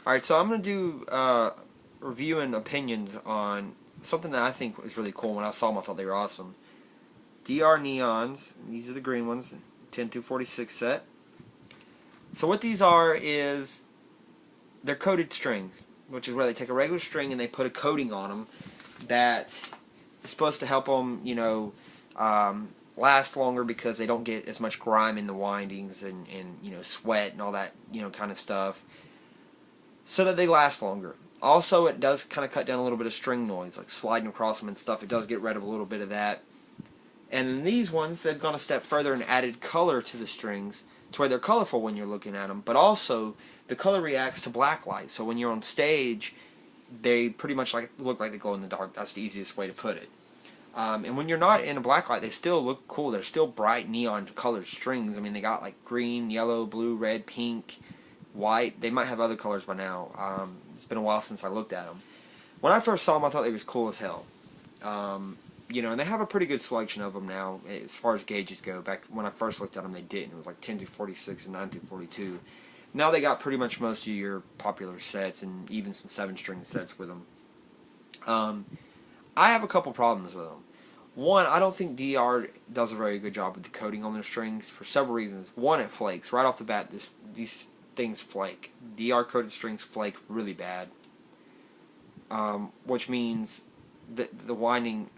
Alright, so I'm going to do review and opinions on something that I think was really cool. When I saw them, I thought they were awesome. DR Neons, these are the green ones, 10 through 46 set. So what these are is, they're coated strings, which is where they take a regular string and they put a coating on them that is supposed to help them, last longer because they don't get as much grime in the windings and sweat and all that, kind of stuff, so that they last longer. Also, it does kind of cut down a little bit of string noise, like sliding across them and stuff. It does get rid of a little bit of that. And then these ones, they've gone a step further and added color to the strings to where they're colorful when you're looking at them, but also the color reacts to black light. So when you're on stage, they pretty much look like they glow in the dark. That's the easiest way to put it. And when you're not in a black light, they still look cool. They're still bright neon colored strings. I mean, they got like green, yellow, blue, red, pink, white. They might have other colors by now. It's been a while since I looked at them. When I first saw them, I thought they was cool as hell. And they have a pretty good selection of them now as far as gauges go. Back when I first looked at them, they didn't. It was like 10 through 46 and 9 through 42. Now they got pretty much most of your popular sets and even some 7-string sets with them. I have a couple problems with them. One, I don't think DR does a very good job with the coating on their strings for several reasons. One, it flakes. Right off the bat, these things flake. DR coated strings flake really bad, which means that the windings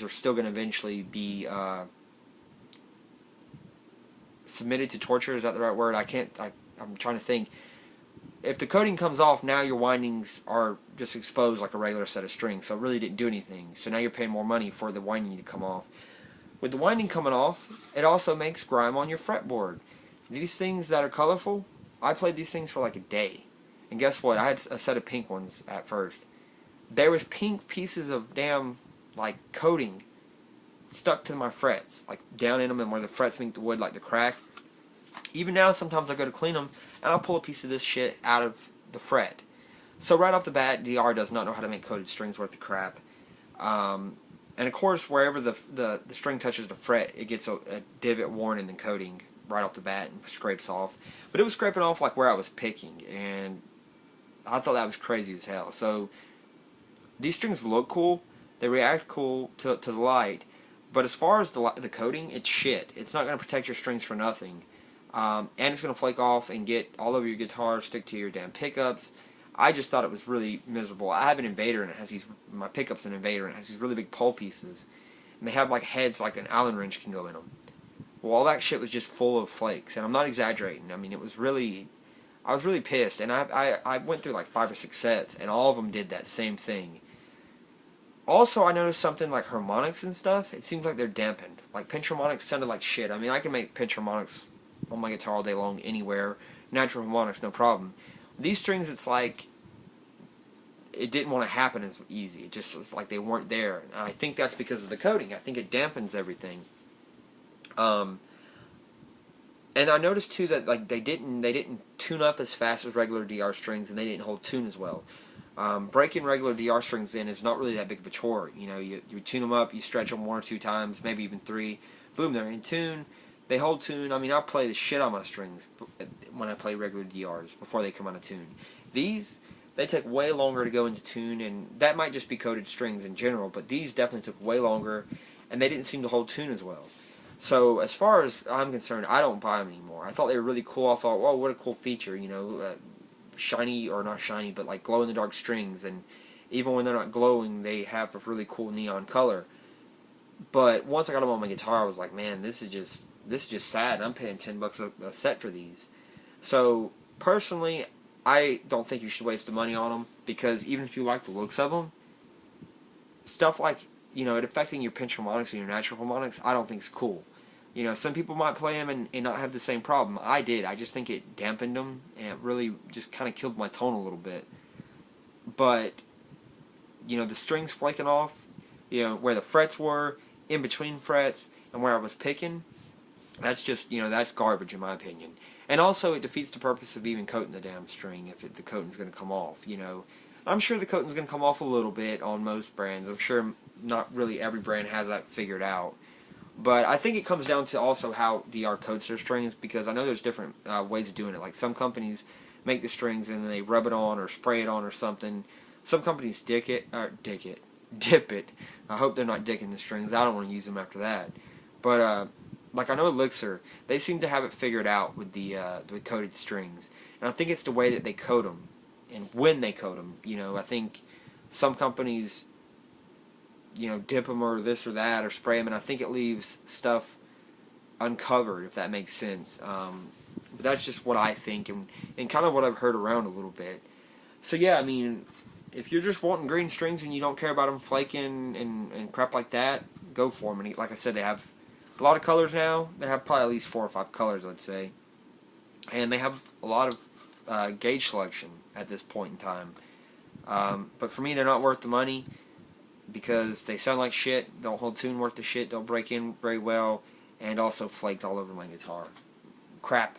are still going to eventually be submitted to torture. Is that the right word? I'm trying to think. If the coating comes off, now your windings are just exposed like a regular set of strings, so it really didn't do anything. So now you're paying more money for the winding to come off. With the winding coming off, it also makes grime on your fretboard. These things that are colorful, I played these things for like a day. And guess what? I had a set of pink ones at first. There was pink pieces of damn, coating stuck to my frets, like down in them and where the frets meet the wood, like the crack. Even now, sometimes I go to clean them, and I'll pull a piece of this shit out of the fret. So right off the bat, DR does not know how to make coated strings worth the crap. And of course, wherever the string touches the fret, it gets a divot worn in the coating right off the bat and scrapes off. But it was scraping off like where I was picking, and I thought that was crazy as hell. So these strings look cool, they react cool to the light, but as far as the coating, it's shit. It's not going to protect your strings for nothing. And it's going to flake off and get all over your guitar, stick to your damn pickups. I just thought it was really miserable. I have an Invader, and it has my pickup's an Invader, and it has these really big pole pieces. And they have heads like an Allen wrench can go in them. Well, all that shit was just full of flakes, and I'm not exaggerating. I mean, I was really pissed, and I went through like 5 or 6 sets, and all of them did that same thing. Also, I noticed something like harmonics and stuff. It seems like they're dampened. Like pinch harmonics sounded like shit. I mean, I can make pinch harmonics on my guitar all day long, anywhere. Natural harmonics, no problem. These strings, it's like it didn't want to happen as easy. It just was like they weren't there. And I think that's because of the coating. I think it dampens everything. And I noticed too that they didn't tune up as fast as regular DR strings, and they didn't hold tune as well. Breaking regular DR strings in is not really that big of a chore. You tune them up, you stretch them 1 or 2 times, maybe even 3. Boom, they're in tune. They hold tune. I mean, I play the shit on my strings when I play regular DRs before they come out of tune. These, they take way longer to go into tune, and that might just be coated strings in general, but these definitely took way longer, and they didn't seem to hold tune as well. So as far as I'm concerned, I don't buy them anymore. I thought they were really cool. I thought, whoa, what a cool feature, shiny, or not shiny, but like glow-in-the-dark strings, and even when they're not glowing, they have a really cool neon color. But once I got them on my guitar, I was like, man, this is just sad. I'm paying $10 a set for these. So personally, I don't think you should waste the money on them, because even if you like the looks of them, stuff like it affecting your pinch harmonics and your natural harmonics, I don't think is cool. Some people might play them and not have the same problem. I did. I just think it dampened them, and it really just kind of killed my tone a little bit. But the strings flaking off, where the frets were, in between frets, and where I was picking, that's just, that's garbage in my opinion. And also, it defeats the purpose of even coating the damn string if the coating's going to come off, I'm sure the coating's going to come off a little bit on most brands. I'm sure not really every brand has that figured out. But I think it comes down to also how DR coats their strings, because I know there's different ways of doing it. Like some companies, make the strings and then they rub it on or spray it on or something. Some companies dip it. I hope they're not dicking the strings. I don't want to use them after that. But like I know Elixir, they seem to have it figured out with the coated strings, and I think it's the way that they coat them and when they coat them. You know, I think some companies, you know, dip them or this or that or spray them, and I think it leaves stuff uncovered, if that makes sense. But that's just what I think and kind of what I've heard around a little bit. So yeah, I mean, if you're just wanting green strings and you don't care about them flaking and crap like that, go for them. And like I said, they have a lot of colors now. They have probably at least 4 or 5 colors, I'd say. And they have a lot of gauge selection at this point in time. But for me, they're not worth the money because they sound like shit, don't hold tune worth the shit, don't break in very well, and also flaked all over my guitar. Crap.